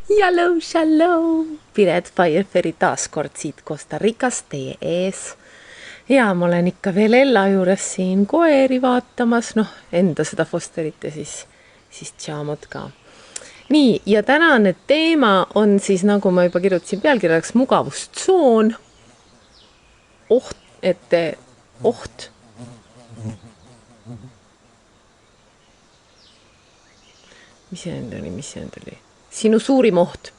Shalom, shalom! Piret Firefairy taas kord siit Costa Ricast teie ees. Ja ma olen ikka veel Ella juures siin koeri vaatamas, enda seda Fosterit ja siis Tšaamot ka. Nii, ja tänane teema on siis, nagu ma juba kirjutasin pealkirjaks, mugavustsoon. Oht. Mis see nüüd oli? Sinu suurim oht.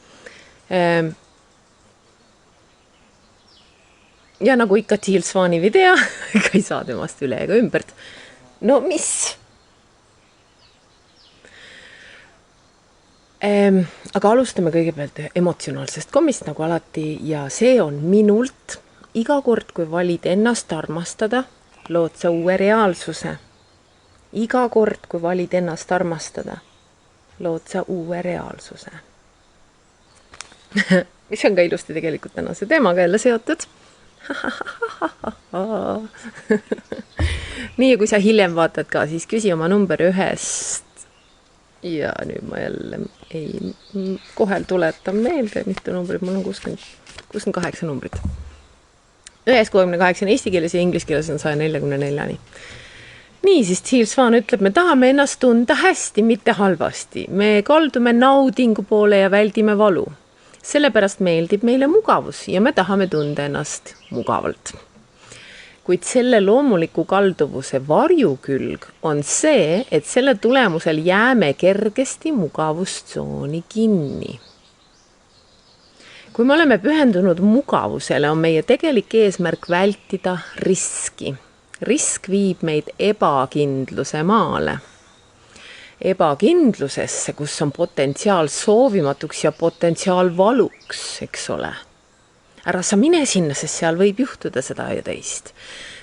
Ja nagu ikka Teal Swani video, ega ei saa temast üle ega ümbert. No mis? Aga alustame kõigepealt emotsionaalsest kommist nagu alati ja see on minult iga kord, kui valid ennast armastada, lood sa uue reaalsuse. Iga kord, kui valid ennast armastada, lood sa uue reaalsuse. Mis on ka ilusti tegelikult tänase teemaga jälle seotud. Nii, ja kui sa hiljem vaatad ka, siis küsi oma number 1. Ja nüüd ma jälle kohe tuletan meelde, mitu numbrit, mul on 68 numbrit. 168 eesti keeles ja inglise keeles on 144. Nii, siis Teal Swan ütleb, me tahame ennast tunda hästi, mitte halvasti. Me kaldume naudingu poole ja väldime valu. Sellepärast meeldib meile mugavus ja me tahame tunda ennast mugavalt. Kuid selle loomuliku kalduvuse varjukülg on see, et selle tulemusel jääme kergesti mugavustsooni kinni. Kui me oleme pühendunud mugavusele, on meie tegelik eesmärk vältida riski. Risk viib meid ebakindluse maale. Ebakindlusesse, kus on potentsiaal soovimatuks ja potentsiaal valuks, eks ole. Ära sa mine sinna, sest seal võib juhtuda seda ja teist.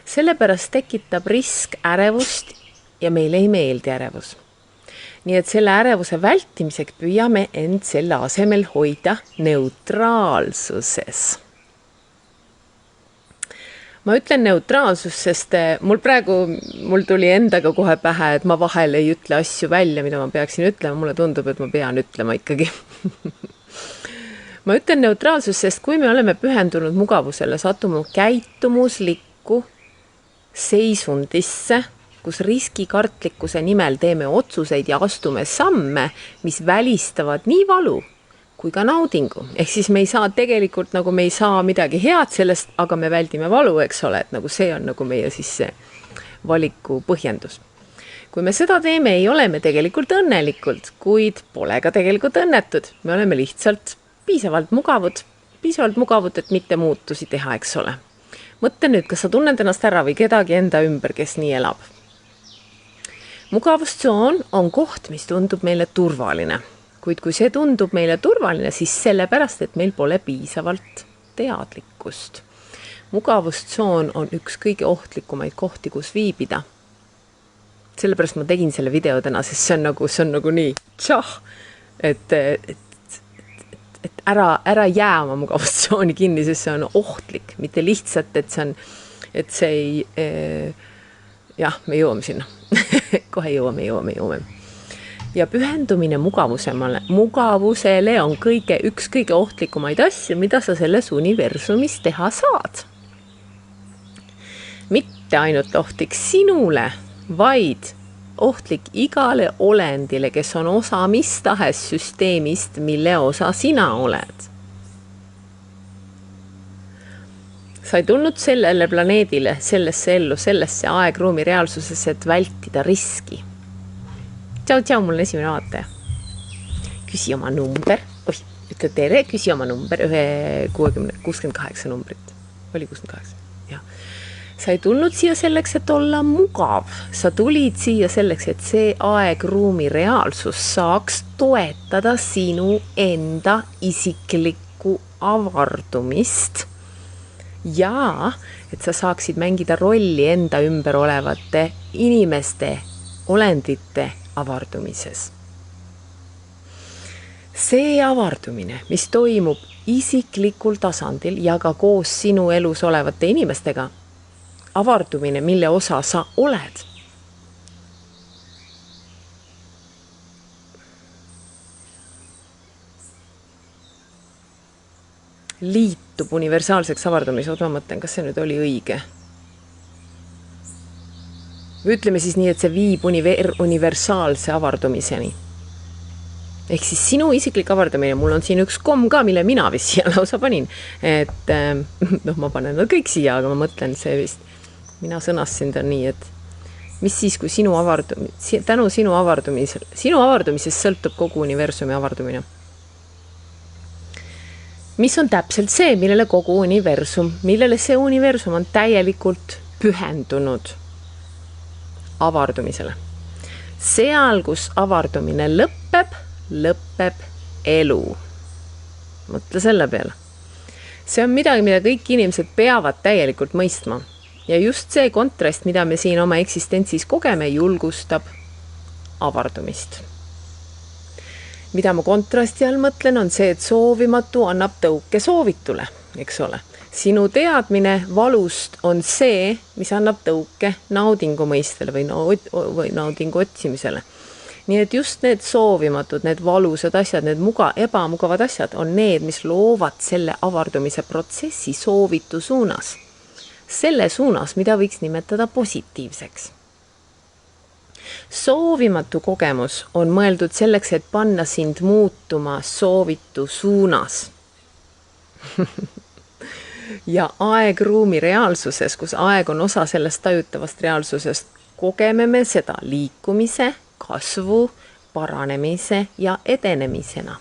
Sellepärast tekitab risk ärevust ja meile ei meeldi ärevus. Nii et selle ärevuse vältimiseks püüame end selle asemel hoida neutraalsuses. Ma ütlen neutraalsus, sest mul tuli endaga kohe pähe, et ma vahel ei ütle asju välja, mida ma peaksin ütlema. Mulle tundub, et ma pean ütlema ikkagi. Ma ütlen neutraalsus, sest kui me oleme pühendunud mugavusele, satume käitumuslikku seisundisse, kus riskikartlikkuse nimel teeme otsuseid ja astume samme, mis välistavad nii valu kui ka naudingu. Ehk siis me ei saa tegelikult, nagu me ei saa midagi head sellest, aga me väldime valu, eks ole, et nagu see on nagu meie siis see valiku põhjendus. Kui me seda teeme, ei ole me tegelikult õnnelikult, kuid pole ka tegelikult õnnetud. Me oleme lihtsalt piisavalt mugavud, et mitte muutusi teha, eks ole. Mõtle nüüd, kas sa tunned ennast ära või kedagi enda ümber, kes nii elab. Mugavustsoon on koht, mis tundub meile turvaline. Kuid kui see tundub meile turvaline, siis sellepärast, et meil pole piisavalt teadlikkust. Mugavustsoon on üks kõige ohtlikumaid kohti, kus viibida. Sellepärast ma tegin selle video täna, sest see on nagu nii, et ära jää oma mugavustsooni kinni, sest see on ohtlik, mitte lihtsalt, et see ei, me jõuame sinna. Kohe jõuame. Ja pühendumine mugavusele on üks kõige ohtlikumaid asju, mida sa selles universumis teha saad. Mitte ainult ohtlik sinule, vaid ohtlik igale olendile, kes on osa mis tahes süsteemist, mille osa sina oled. Sa ei tulnud sellele planeedile, sellesse ellu, sellesse aegruumi reaalsusesse, et vältida riski. Tšau, mul on esimene vaataja. Küsi oma number. Ütle tere, küsi oma number. 68 numbrit. Oli 68. Ja. Sa ei tulnud siia selleks, et olla mugav. Sa tulid siia selleks, et see aegruumi reaalsus saaks toetada sinu enda isiklikku avardumist. Ja, et sa saaksid mängida rolli enda ümber olevate inimeste, olendite avardumises. See avardumine, mis toimub isiklikul tasandil ja ka koos sinu elus olevate inimestega, avardumine, mille osa sa oled, liitub universaalseks avardumise. Oot, ma mõtlen, kas see nüüd oli õige. Ütleme siis nii, et see viib universaalse avardumiseni. Ehk siis sinu isiklik avardamine, mul on siin üks komm ka, mille mina vist siia lausa panin. Et ma panen nad kõik siia, aga ma mõtlen see vist. Mina sõnasin ta nii, et mis siis, kui tänu sinu avardumisest sõltub kogu universumi avardumine. Mis on täpselt see, millele see universum on täielikult pühendunud avardumisele. Seal, kus avardumine lõpeb elu. Mõtle selle peale. See on midagi, mida kõik inimesed peavad täielikult mõistma. Ja just see kontrast, mida me siin oma eksistentsis kogeme, julgustab avardumist. Mida ma kontrasti all mõtlen, on see, et soovimatu annab tõuke soovitule, eks ole. Sinu teadmine valust on see, mis annab tõuke naudingu mõistele või naudingu otsimisele. Nii et just need soovimatud, need valusad asjad, need ebamugavad asjad on need, mis loovad selle avardumise protsessi soovitu suunas. Selle suunas, mida võiks nimetada positiivseks. Soovimatu kogemus on mõeldud selleks, et panna sind muutuma soovitu suunas. Ja aegruumi reaalsuses, kus aeg on osa sellest tajutavast reaalsusest, kogeme me seda liikumise, kasvu, paranemise ja edenemisena.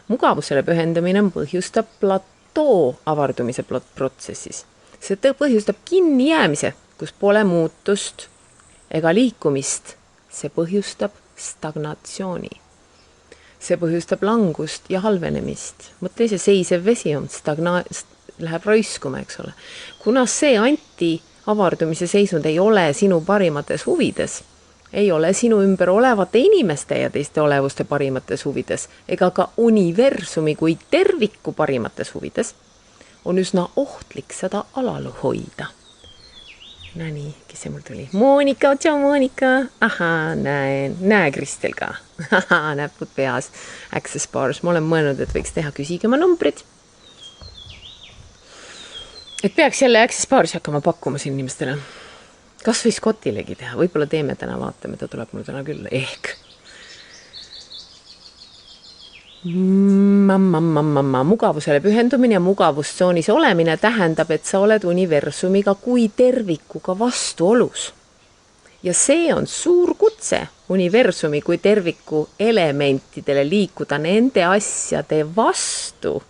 Mugavusele pühendamine põhjustab platoo avardumise protsessis. See põhjustab kinni jäämise, kus pole muutust ega liikumist. See põhjustab stagnatsiooni. See põhjustab langust ja halvenemist. Mõtle see seisev vesi on, läheb raiskuma, eks ole. Kuna see anti-avardumise seisund ei ole sinu parimates huvides, ei ole sinu ümber olevate inimeste ja teiste olevuste parimates huvides, ega ka universumi kui terviku parimates huvides, on üsna ohtlik seda alalu hoida. No nii, kes see mul tuli? Monika, tšau Monika! Aha, näe Kristel ka. Aha, näpud peas. Access bars. Ma olen mõelnud, et võiks teha küsige oma numbrid. Et peaks jälle Access bars hakkama pakkuma siin inimestele. Kas või Scottilegi teha? Võib-olla teeme täna, vaatame, ta tuleb mul täna küll. Ehk. Mugavusele pühendumine ja mugavustsoonis olemine tähendab, et sa oled universumiga kui tervikuga vastuolus. Ja see on suur kutse universumi kui terviku elementidele liikuda nende asjade vastu,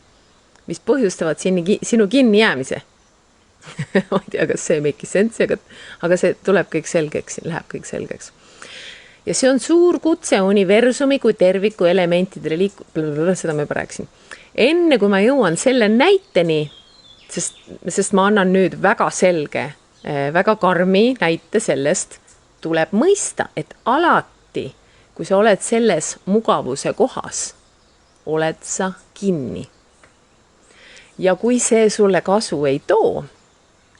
mis põhjustavad sinu kinni jäämise. Ma ei tea, kas see make sense, aga see tuleb kõik selgeks, läheb kõik selgeks. Ja see on suur kutse universumi kui terviku elementidele seda ma juba rääkisin. Enne kui ma jõuan selle näiteni, sest ma annan nüüd väga selge, väga karmi näite sellest, tuleb mõista, et alati, kui sa oled selles mugavuse kohas, oled sa kinni. Ja kui see sulle kasu ei too,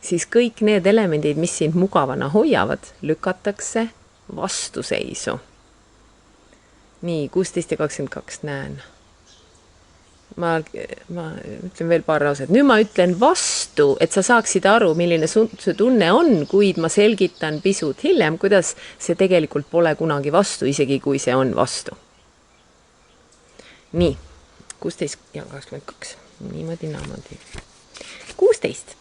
siis kõik need elemendid, mis sind mugavana hoiavad, lükatakse vastuseisu. Nii, 16 ja 22 näen. Ma ütlen veel paar lauset. Nüüd ma ütlen vastu, et sa saaksid aru, milline see tunne on, kuid ma selgitan pisut hiljem, kuidas see tegelikult pole kunagi vastu, isegi kui see on vastu. Nii, 16 ja 22. Niimoodi. 16.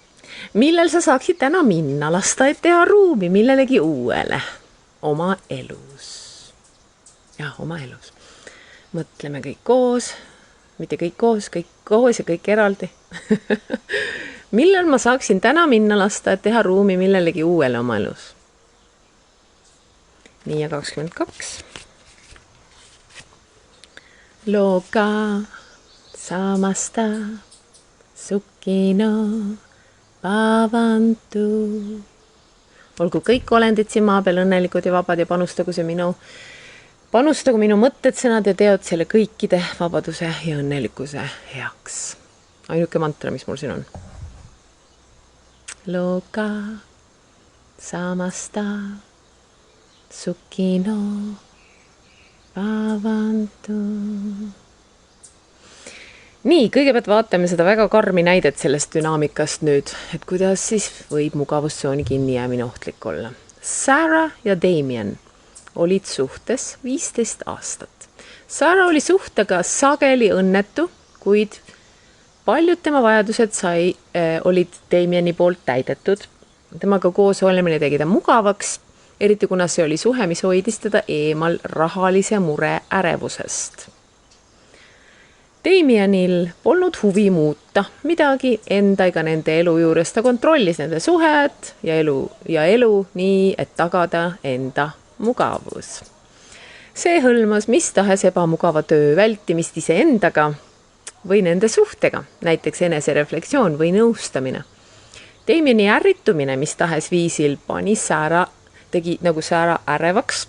Millel sa saaksid täna minna, lasta, et teha ruumi millelegi uuele oma elus. Jah, oma elus. Mõtleme kõik koos, mitte kõik koos ja kõik eraldi. Millal ma saaksin täna minna, lasta, et teha ruumi millelegi uuele oma elus? Nii ja 22. Loka samasta sukkino pavantu. Olgu kõik olendid siin maa peal õnnelikud ja vabad ja panustagu minu mõtted, sõnad ja teod selle kõikide vabaduse ja õnnelikkuse heaks. Ainuke mantra, mis mul siin on. Loka samasta sukkino pavantu. Nii, kõigepealt vaatame seda väga karmi näidet sellest dünaamikast nüüd, et kuidas siis võib mugavustsooni kinni jäämine ohtlik olla. Sarah ja Damien olid suhtes 15 aastat. Sarah oli suhtega sageli õnnetu, kuid paljud tema vajadused olid Damieni poolt täidetud. Temaga koos olemine tegi ta mugavaks, eriti kuna see oli suhe, mis hoidis teda eemal rahalise mure ärevusest. Damienil polnud huvi muuta midagi enda ega nende elu juures. Ta kontrollis nende suhet ja elu nii, et tagada enda mugavus. See hõlmas mis tahes ebamugava töö vältimist iseendaga või nende suhtega, näiteks enesereflektsioon või nõustamine. Damieni ärritumine mis tahes viisil tegi nagu Sarah ärevaks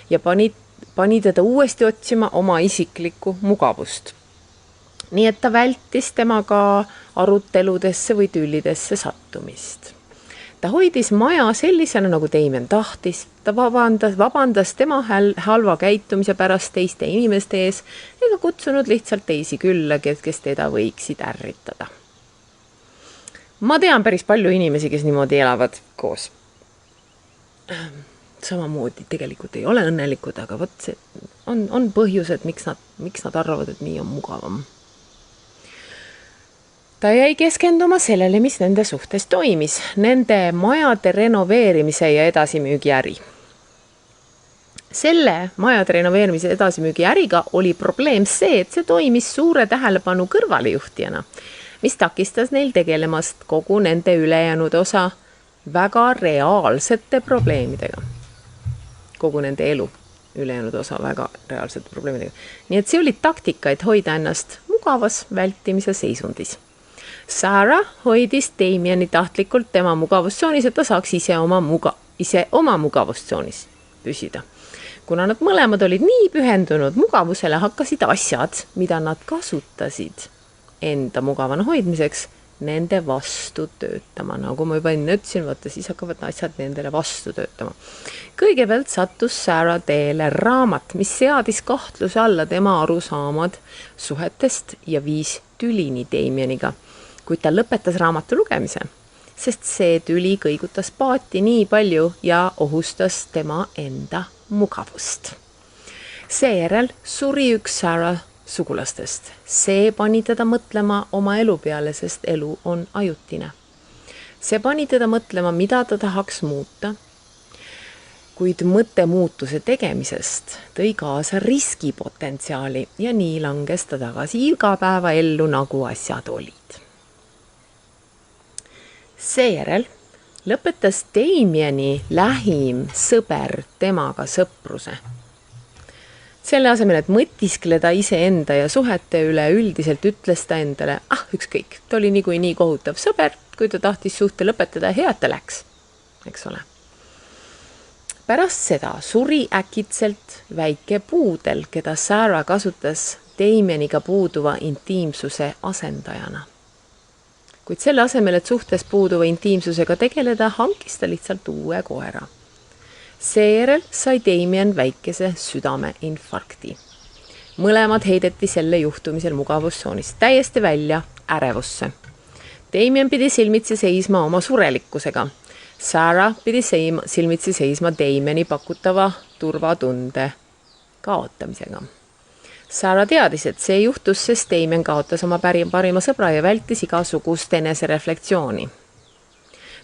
ja pani teda uuesti otsima oma isiklikku mugavust. Nii et ta vältis temaga aruteludesse või tüllidesse sattumist. Ta hoidis maja sellisena, nagu Damien tahtis. Ta vabandas tema halva käitumise pärast teiste inimeste ees ega kutsunud lihtsalt teisi külla, kes teda võiksid ärritada. Ma tean päris palju inimesi, kes niimoodi elavad koos. Samamoodi tegelikult ei ole õnnelikud, aga see on põhjused, miks nad arvavad, et nii on mugavam. Ta jäi keskenduma sellele, mis nende suhtes toimis, nende majade renoveerimise ja edasimüügi äri. Selle majade renoveerimise edasimüügi äriga oli probleem see, et see toimis suure tähelepanu kõrvalejuhtijana, mis takistas neil tegelemast kogu nende ülejäänud osa väga reaalsete probleemidega. Kogu nende elu ülejäänud osa väga reaalsete probleemidega. Nii et see oli taktika, et hoida ennast mugavas vältimise seisundis. Sarah hoidis Damieni tahtlikult tema mugavustsoonis, et ta saaks ise oma mugavustsoonis püsida. Kuna nad mõlemad olid nii pühendunud mugavusele, hakkasid asjad, mida nad kasutasid enda mugavana hoidmiseks, nende vastu töötama. Nagu ma juba enne ütlesin, vaata, siis hakkavad asjad nendele vastu töötama. Kõigepealt sattus Sarah teele raamat, mis seadis kahtluse alla tema arusaamad suhetest ja viis tülini Damieniga. Kuid ta lõpetas raamatu lugemise, sest see tüli kõigutas paati nii palju ja ohustas tema enda mugavust. Seejärel suri üks Sarah sugulastest. See pani teda mõtlema oma elu peale, sest elu on ajutine. See pani teda mõtlema, mida ta tahaks muuta, kuid mõtte muutuse tegemisest tõi kaasa riskipotentsiaali ja nii langes ta tagasi igapäeva ellu, nagu asjad olid. Seejärel lõpetas Damieni lähim sõber temaga sõpruse. Selle asemel, et mõtiskleda iseenda ja suhete üle, üldiselt ütles ta endale, ükskõik, ta oli nii kohutav sõber, kui ta tahtis suhte lõpetada, hea, et ta läks, eks ole. Pärast seda suri äkitselt väike puudel, keda Sarah kasutas Damieniga puuduva intiimsuse asendajana. Kuid selle asemel, et suhtes puuduva intiimsusega tegeleda, hankis ta lihtsalt uue koera. Seejärel sai Damien väikese südameinfarkti. Mõlemad heideti selle juhtumisel mugavustsoonist täiesti välja ärevusse. Damien pidi silmitsi seisma oma surelikkusega. Sarah pidi silmitsi seisma Damieni pakutava turvatunde kaotamisega. Sarah teadis, et see juhtus, sest Damien kaotas oma parima sõbra ja vältis igasugust enesereflektsiooni.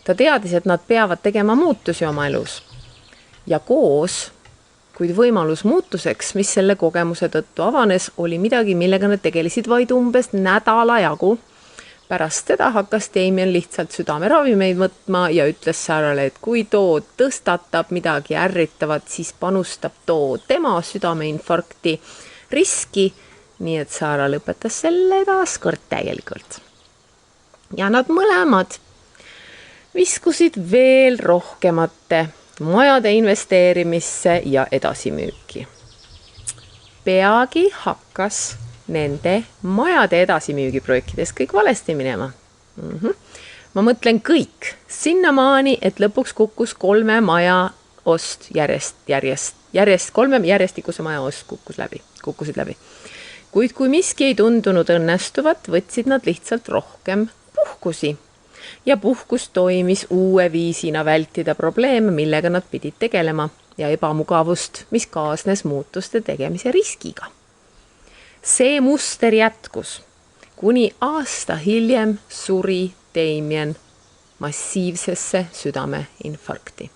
Ta teadis, et nad peavad tegema muutusi oma elus. Ja koos, kuid võimalus muutuseks, mis selle kogemuse tõttu avanes, oli midagi, millega nad tegelesid vaid umbes nädala jagu. Pärast seda hakkas Damien lihtsalt südameravimeid võtma ja ütles Sarah'le, et kui too tõstatab midagi ärritavat, siis panustab too tema südameinfarkti riski, nii et Sarah lõpetas selle taaskord täielikult. Ja nad mõlemad viskusid veel rohkemate majade investeerimisse ja edasimüüki. Peagi hakkas nende majade edasimüügiprojektides kõik valesti minema. Ma mõtlen kõik sinnamaani, et lõpuks kukkus 3 maja ost järjest 3 järjestikuse maja ost kukkusid läbi. Kuid kui miski ei tundunud õnnestuvat, võtsid nad lihtsalt rohkem puhkusi. Ja puhkus toimis uue viisina vältida probleeme, millega nad pidid tegelema ja ebamugavust, mis kaasnes muutuste tegemise riskiga. See muster jätkus, kuni aasta hiljem suri Damien massiivsesse südameinfarkti.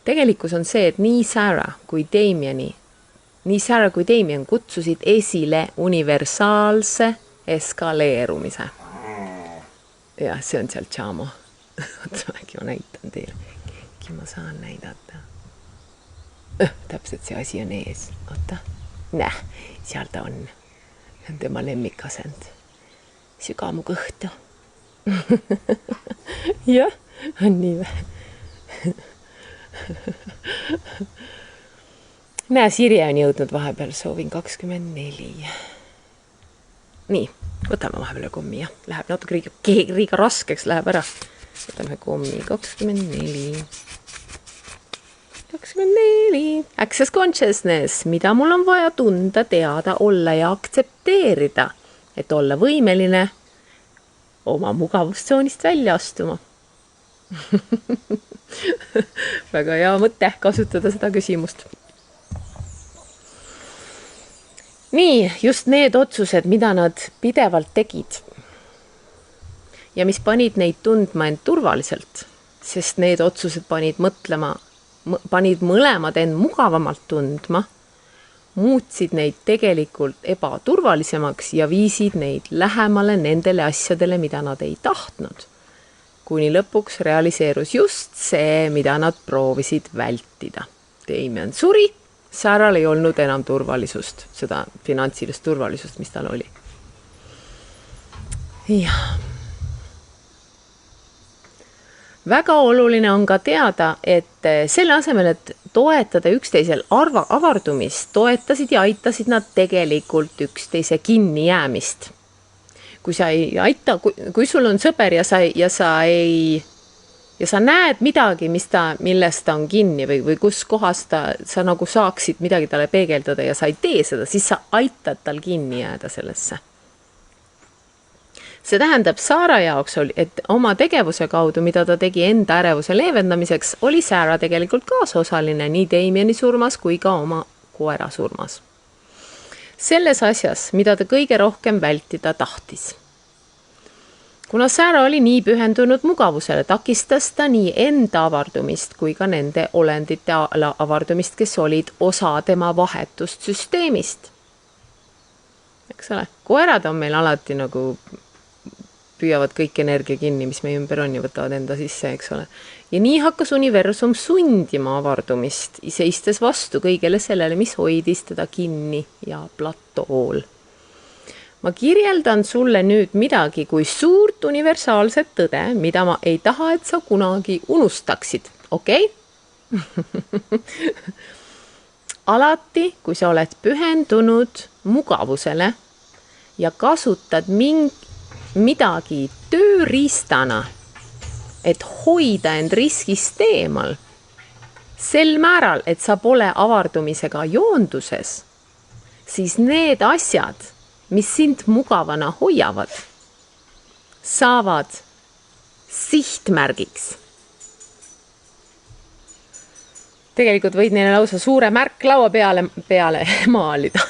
Tegelikkus on see, et nii Sarah kui Damien kutsusid esile universaalse eskaleerumise. Ja see on seal Chamo. Äkki ma näitan teile. Äkki ma saan näidata. Täpselt see asi on ees. Oota. Seal ta on. See on tema lemmikasend. Süga mu kõhtu. Jah, on nii vä. Näe, Sirje on jõudnud vahepeal, soovin 24. Nii, võtame vahepeal kommi ja läheb natuke liiga raskeks, läheb ära. Võtame kommi 24. Access consciousness, mida mul on vaja tunda, teada, olla ja aktsepteerida, et olla võimeline oma mugavustsoonist välja astuma. Väga hea mõte kasutada seda küsimust. Nii, just need otsused, mida nad pidevalt tegid ja mis panid neid tundma end turvaliselt, sest need otsused panid mõlemad end mugavamalt tundma, muutsid neid tegelikult ebaturvalisemaks ja viisid neid lähemale nendele asjadele, mida nad ei tahtnud. Kuni lõpuks realiseerus just see, mida nad proovisid vältida. Damien suri, Sarah'l ei olnud enam turvalisust, seda finantsilist turvalisust, mis tal oli. Ja. Väga oluline on ka teada, et selle asemel, et toetada üksteisel avardumist, toetasid ja aitasid nad tegelikult üksteise kinni jäämist. Kui sa ei aita, kui sul on sõber ja sa näed midagi, millest ta on kinni või kus kohas sa nagu saaksid midagi talle peegeldada ja sa ei tee seda, siis sa aitad tal kinni jääda sellesse. See tähendab Sarah jaoks, et oma tegevuse kaudu, mida ta tegi enda ärevuse leevendamiseks, oli Sarah tegelikult kaasosaline nii Damieni surmas kui ka oma koera surmas. Selles asjas, mida ta kõige rohkem vältida tahtis. Kuna Sarah oli nii pühendunud mugavusele, takistas ta nii enda avardumist kui ka nende olendite avardumist, kes olid osa tema vahetust süsteemist. Eks ole, koerad on meil alati nagu püüavad kõik energia kinni, mis meie ümber on ja võtavad enda sisse, eks ole. Ja nii hakkas universum sundima avardumist, seistes vastu kõigele sellele, mis hoidis teda kinni ja platool. Ma kirjeldan sulle nüüd midagi kui suurt universaalset tõde, mida ma ei taha, et sa kunagi unustaksid, okei? Alati, kui sa oled pühendunud mugavusele ja kasutad midagi tööriistana, et hoida end riskist eemal, sel määral, et sa pole avardumisega joonduses, siis need asjad, mis sind mugavana hoiavad, saavad sihtmärgiks. Tegelikult võid neile lausa suure märklaua peale maalida.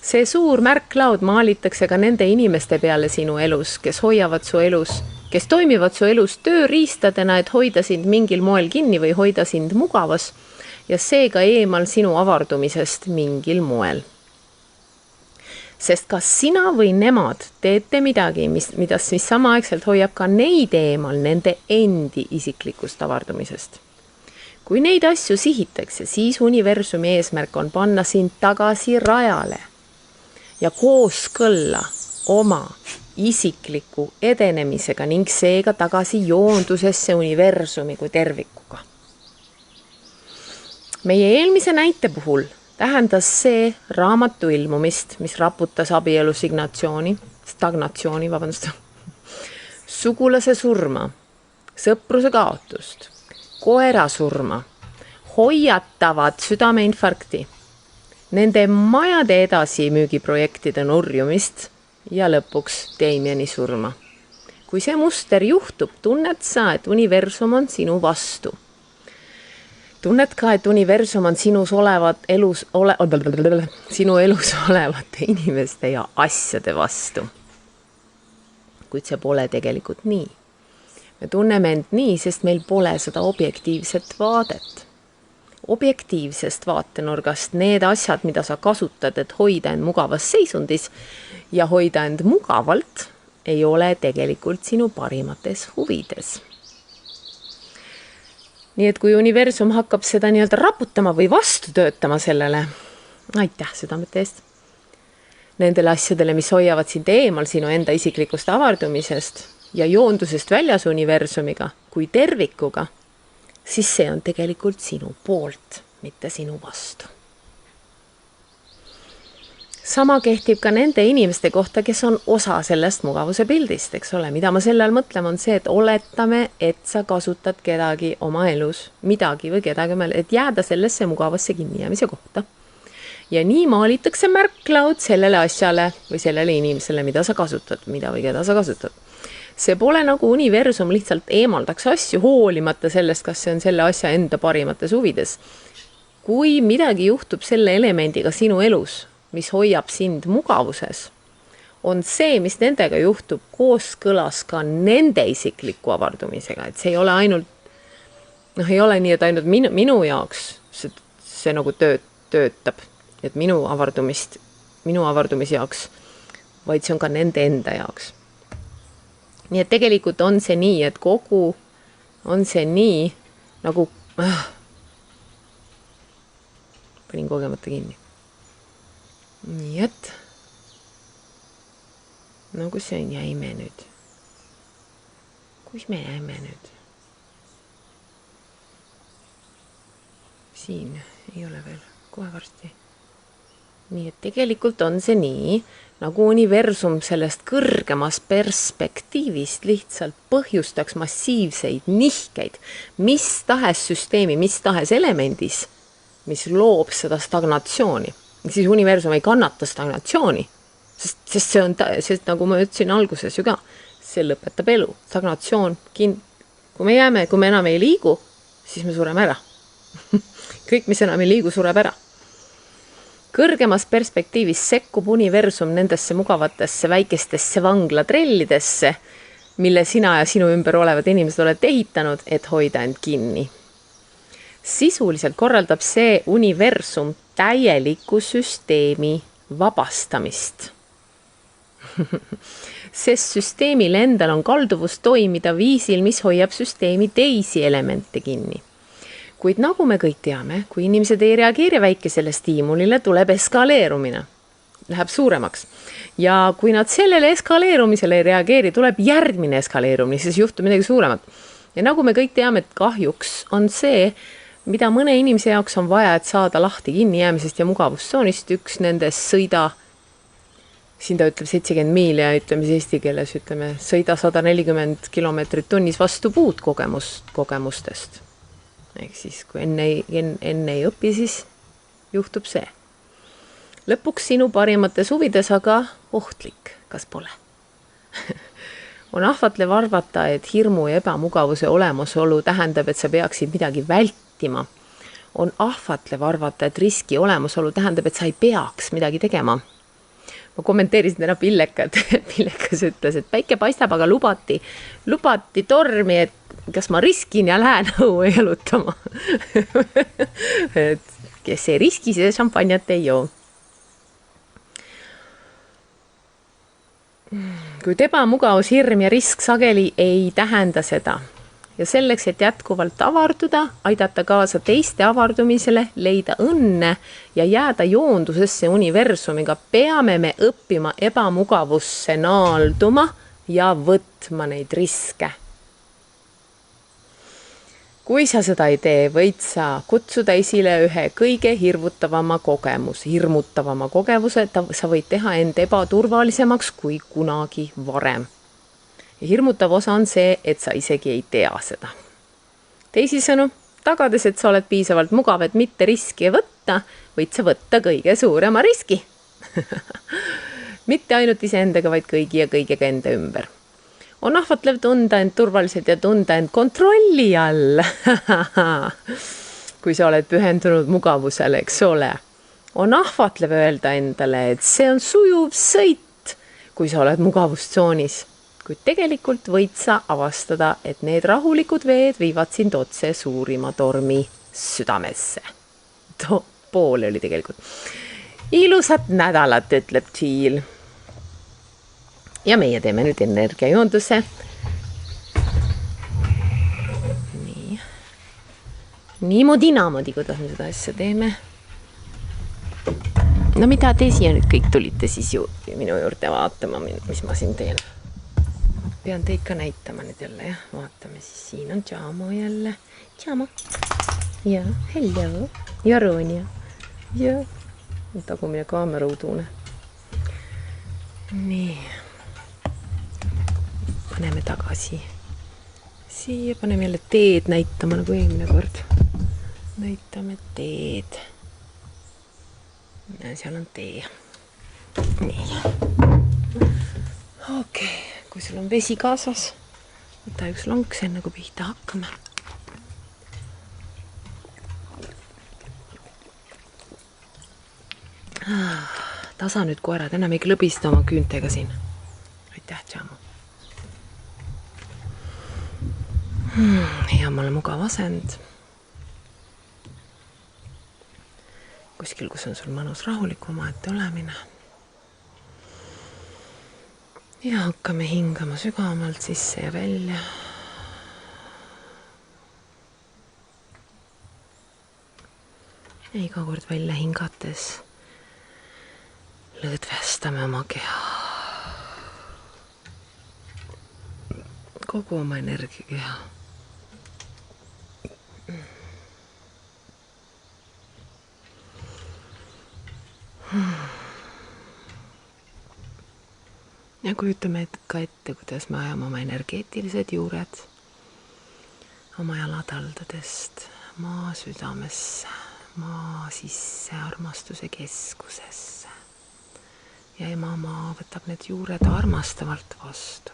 See suur märklaud maalitakse ka nende inimeste peale sinu elus, kes toimivad su elus tööriistadena, et hoida sind mingil moel kinni või hoida sind mugavas ja seega eemal sinu avardumisest mingil moel. Sest kas sina või nemad teete midagi, mis samaaegselt hoiab ka neid eemal nende endi isiklikust avardumisest. Kui neid asju sihitakse, siis universumi eesmärk on panna sind tagasi rajale ja kooskõlla oma isikliku edenemisega ning seega tagasi joondusesse universumi kui tervikuga. Meie eelmise näite puhul tähendas see raamatu ilmumist, mis raputas abielu stagnatsiooni, sugulase surma, sõpruse kaotust, koera surma, hoiatavad südameinfarkti, nende majade edasimüügiprojektide nurjumist ja lõpuks Damieni surma. Kui see muster juhtub, tunned sa, et universum on sinu vastu. Tunned ka, et universum on sinu elus olevate inimeste ja asjade vastu. Kuid see pole tegelikult nii. Me tunneme end nii, sest meil pole seda objektiivset vaadet. Objektiivsest vaatenurgast need asjad, mida sa kasutad, et hoida end mugavas seisundis ja hoida end mugavalt, ei ole tegelikult sinu parimates huvides. Nii et kui universum hakkab seda nii-öelda raputama või vastu töötama sellele, aitäh südamete eest, nendele asjadele, mis hoiavad sind eemal sinu enda isiklikust avardumisest ja joondusest väljas universumiga kui tervikuga, siis see on tegelikult sinu poolt, mitte sinu vastu. Sama kehtib ka nende inimeste kohta, kes on osa sellest mugavuse pildist, eks ole. Mida ma selle all mõtlema on see, et oletame, et sa kasutad kedagi oma elus, midagi või kedagi, et jääda sellesse mugavasse kinnijäämise kohta. Ja nii maalitakse märklaud sellele asjale või sellele inimesele, mida sa kasutad, mida või keda sa kasutad. See pole nagu universum lihtsalt eemaldaks asju hoolimata sellest, kas see on selle asja enda parimates huvides. Kui midagi juhtub selle elemendiga sinu elus, mis hoiab sind mugavuses, on see, mis nendega juhtub kooskõlas ka nende isikliku avardumisega. Et see ei ole ainult, ei ole nii, et ainult minu jaoks see nagu töötab, et minu avardumise jaoks, vaid see on ka nende enda jaoks. Nii et tegelikult on see nii, et kogu on see nii, nagu panin kogemata kinni. Nii et, no kus see jäime nüüd? Kus me jäime nüüd? Siin ei ole veel, kohe varsti. Nii et tegelikult on see nii, nagu universum sellest kõrgemast perspektiivist lihtsalt põhjustaks massiivseid nihkeid, mis tahes süsteemi, mis tahes elemendis, mis loob seda stagnatsiooni. Siis universum ei kannata stagnatsiooni, sest see on, sest nagu ma ütlesin alguses ju ka, see lõpetab elu. Stagnatsioon, kui me enam ei liigu, siis me sureme ära. Kõik, mis enam ei liigu, sureb ära. Kõrgemas perspektiivis sekkub universum nendesse mugavatesse väikestesse vanglatrellidesse, mille sina ja sinu ümber olevad inimesed olete ehitanud, et hoida end kinni. Sisuliselt korraldab see universum täieliku süsteemi vabastamist. Sest süsteemil endal on kalduvus toimida viisil, mis hoiab süsteemi teisi elemente kinni. Kuid nagu me kõik teame, kui inimesed ei reageeri väikesele stiimulile, tuleb eskaleerumine. Läheb suuremaks. Ja kui nad sellele eskaleerumisele ei reageeri, tuleb järgmine eskaleerumine, siis juhtub midagi suuremat. Ja nagu me kõik teame, et kahjuks on see, mida mõne inimese jaoks on vaja, et saada lahti kinnijäämisest ja mugavustsoonist, üks nendest sõida, siin ta ütleb 70 miili ja ütleme eesti keeles, ütleme, sõida 140 kilomeetrit tunnis vastu puud kogemustest. Ehk siis, kui enne ei õpi, siis juhtub see. Lõpuks sinu parimates huvides aga ohtlik, kas pole? On ahvatlev arvata, et hirmu ja ebamugavuse olemasolu tähendab, et sa peaksid midagi vältima. On ahvatlev arvata, et riski olemasolu tähendab, et sa ei peaks midagi tegema. Ma kommenteerisin täna Pillekat. Pillekas ütles, et päike paistab, aga lubati tormi, et kas ma riskin ja lähen õue jalutama. Et kes ei riski, see šampanjat ei joo. Kuid ebamugavus, hirm ja risk sageli ei tähenda seda. Ja selleks, et jätkuvalt avarduda, aidata kaasa teiste avardumisele, leida õnne ja jääda joondusesse universumiga, peame me õppima ebamugavusse naalduma ja võtma neid riske. Kui sa seda ei tee, võid sa kutsuda esile ühe kõige hirmutavama kogemuse, sa võid teha end ebaturvalisemaks kui kunagi varem. Ja hirmutav osa on see, et sa isegi ei tea seda. Teisisõnu, tagades, et sa oled piisavalt mugav, et mitte riski võtta, võid sa võtta kõige suurema riski. Mitte ainult iseendaga, vaid kõigi ja kõigega enda ümber. On ahvatlev tunda end turvaliselt ja tunda end kontrolli all. Kui sa oled pühendunud mugavusele, eks ole. On ahvatlev öelda endale, et see on sujuv sõit, kui sa oled mugavustsoonis. Kuid tegelikult võid sa avastada, et need rahulikud veed viivad sind otse suurima tormi südamesse. Poole oli tegelikult. Ilusat nädalat, ütleb Teal. Ja meie teeme nüüd energiajoonduse. Niimoodi, kuidas me seda asja teeme. No mida te siia nüüd kõik tulite siis minu juurde vaatama, mis ma siin teen. Pean teid ka näitama nüüd jälle, jah. Vaatame siis, siin on Jamo jälle. Jamo. Ja, hello. Ja Ronja. Ja. Tagumine kaamera udune. Nii. Paneme tagasi. Siia paneme jälle teed näitama nagu eelmine kord. Näitame teed. Ja seal on tee. Nii. Okei. Kui sul on vesi kaasas, võta üks lonks enne, kui pihta hakkame. Tasa nüüd koerad, enam ei klõbista oma küüntega siin. Aitäh, Jamo. Ja mulle mugav asend. Kuskil, kus on sul mõnus rahulik omaette olemine. Ja hakkame hingama sügavamalt sisse ja välja. Ja iga kord välja hingates lõdvestame oma keha. Kogu oma energiakeha. Ja kujutame ka ette, kuidas me ajame oma energeetilised juured oma jalataldadest maa südamesse, maa sisse armastuse keskusesse. Ja ema maa võtab need juured armastavalt vastu.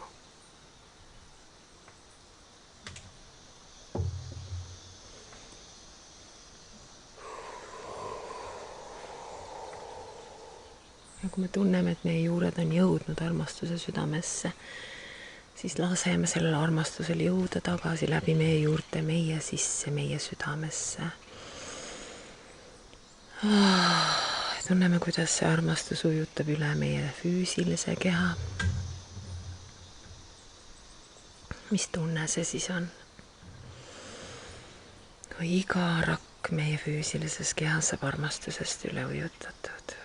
Ja kui me tunneme, et meie juured on jõudnud armastuse südamesse, siis laseme sellele armastusele jõuda tagasi läbi meie juurte, meie sisse, meie südamesse. Tunneme, kuidas see armastus ujutab üle meie füüsilise keha. Mis tunne see siis on? Kui iga rakk meie füüsilises kehas saab armastusest üle ujutatud.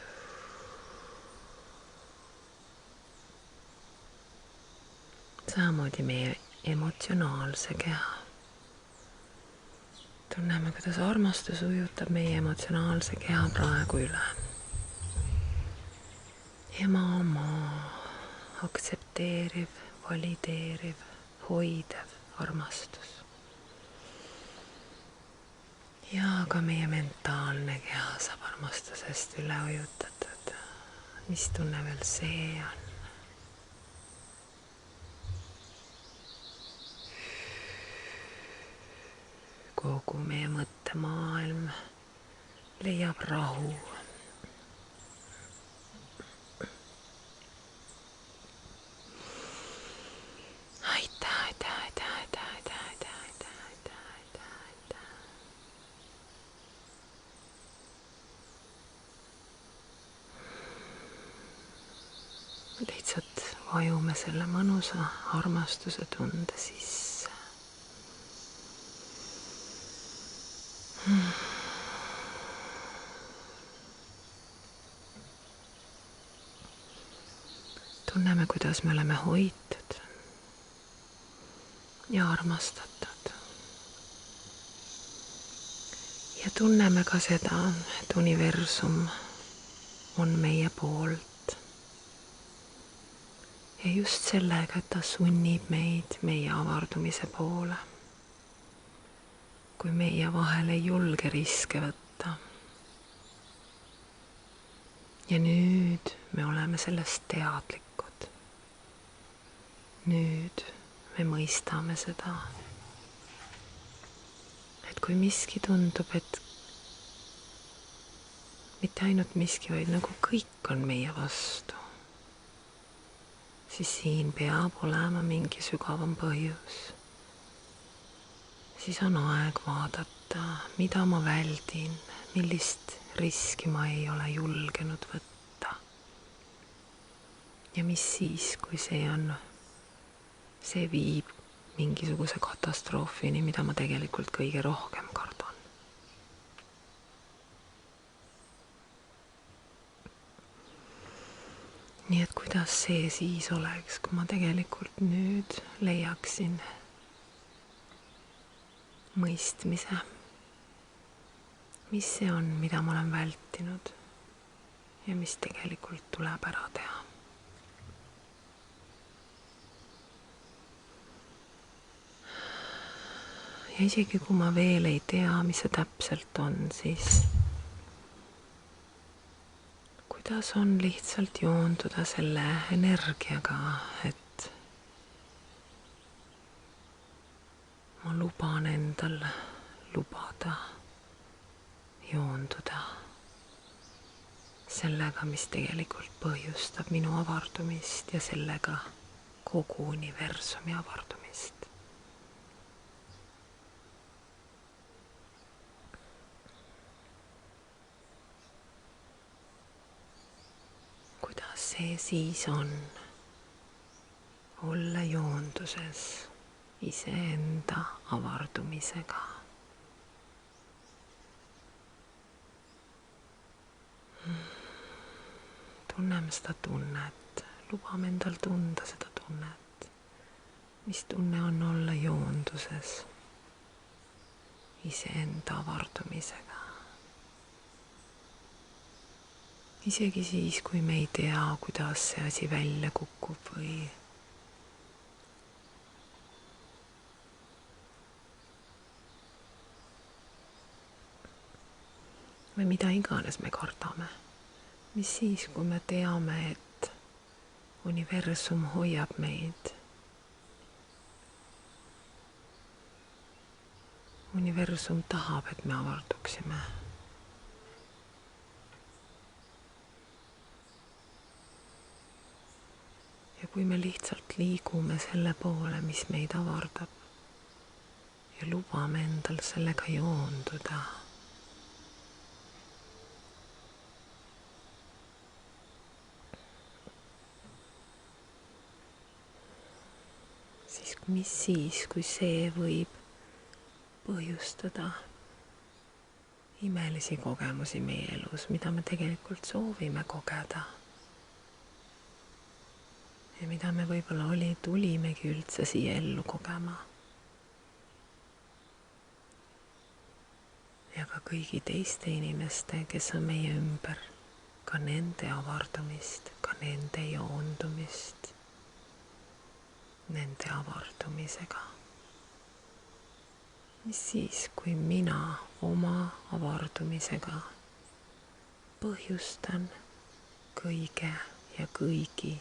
Samamoodi meie emotsionaalse keha. Tunneme, kuidas armastus ujutab meie emotsionaalse keha praegu üle. Ema aktsepteeriv, valideeriv, hoidev armastus. Ja ka meie mentaalne keha saab armastusest üle ujutatud. Mis tunne veel see on? Kogu meie mõttemaailm leiab rahu. Lihtsalt vajume selle mõnusa armastuse tunde sisse. Tunneme, kuidas me oleme hoitud ja armastatud. Ja tunneme ka seda, et universum on meie poolt. Ja just sellega, et ta sunnib meid meie avardumise poole. kui meie vahel ei julge riske võtta. Ja nüüd me oleme sellest teadlikud. Nüüd me mõistame seda, et kui miski tundub, et mitte ainult miski, vaid nagu kõik on meie vastu, siis siin peab olema mingi sügavam põhjus. Siis on aeg vaadata, mida ma väldin, millist riski ma ei ole julgenud võtta. Ja mis siis, kui see viib mingisuguse katastroofini, mida ma tegelikult kõige rohkem kardan. Nii et kuidas see siis oleks, kui ma tegelikult nüüd leiaksin mõistmise, mis see on, mida ma olen vältinud ja mis tegelikult tuleb ära teha. Ja isegi kui ma veel ei tea, mis see täpselt on, siis kuidas on lihtsalt joonduda selle energiaga, et ma luban endal lubada joonduda sellega, mis tegelikult põhjustab minu avardumist ja sellega kogu universumi avardumist. Kuidas see siis on olla joonduses iseenda avardumisega? Tunneme seda tunnet, lubame endal tunda seda tunnet, mis tunne on olla joonduses iseenda avardumisega. Isegi siis, kui me ei tea, kuidas see asi välja kukub või mida iganes me kardame. Mis siis, kui me teame, et universum hoiab meid. Universum tahab, et me avarduksime. Ja kui me lihtsalt liigume selle poole, mis meid avardab ja lubame endal sellega joonduda, siis, kui see võib põhjustada imelisi kogemusi meie elus, mida me tegelikult soovime kogeda. Ja mida me võib-olla tulimegi üldse siia ellu kogema. Ja ka kõigi teiste inimeste, kes on meie ümber, ka nende avardumist, ka nende joondumist, nende avardumisega. Mis siis, kui mina oma avardumisega põhjustan kõige ja kõigi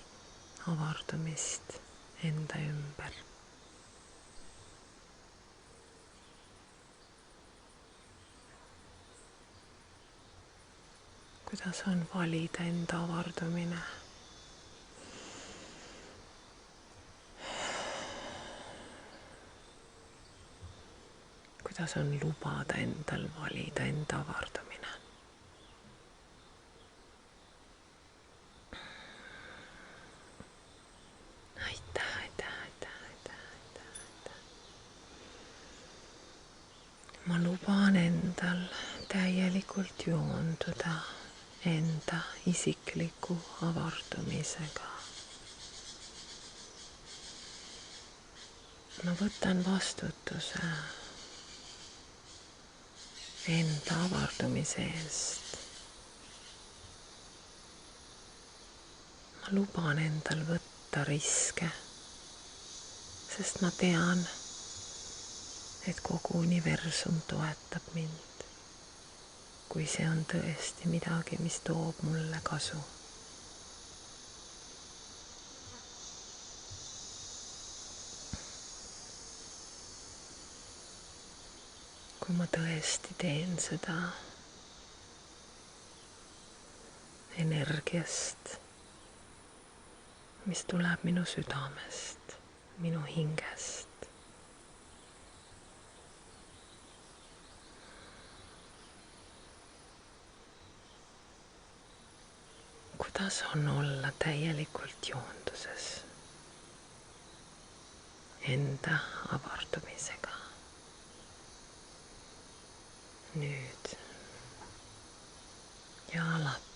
avardumist enda ümber. Kuidas on valida enda avardumine? Kuidas on lubada endal valida enda avardumine? Ma luban endal täielikult joonduda enda isikliku avardumisega. Ma võtan vastutuse enda avardumise eest. Ma luban endal võtta riske, sest ma tean, et kogu universum toetab mind, kui see on tõesti midagi, mis toob mulle kasu. kui ma tõesti teen seda energiast, mis tuleb minu südamest, minu hingest. kuidas on olla täielikult joonduses enda avardumisega. nüüd ja alati.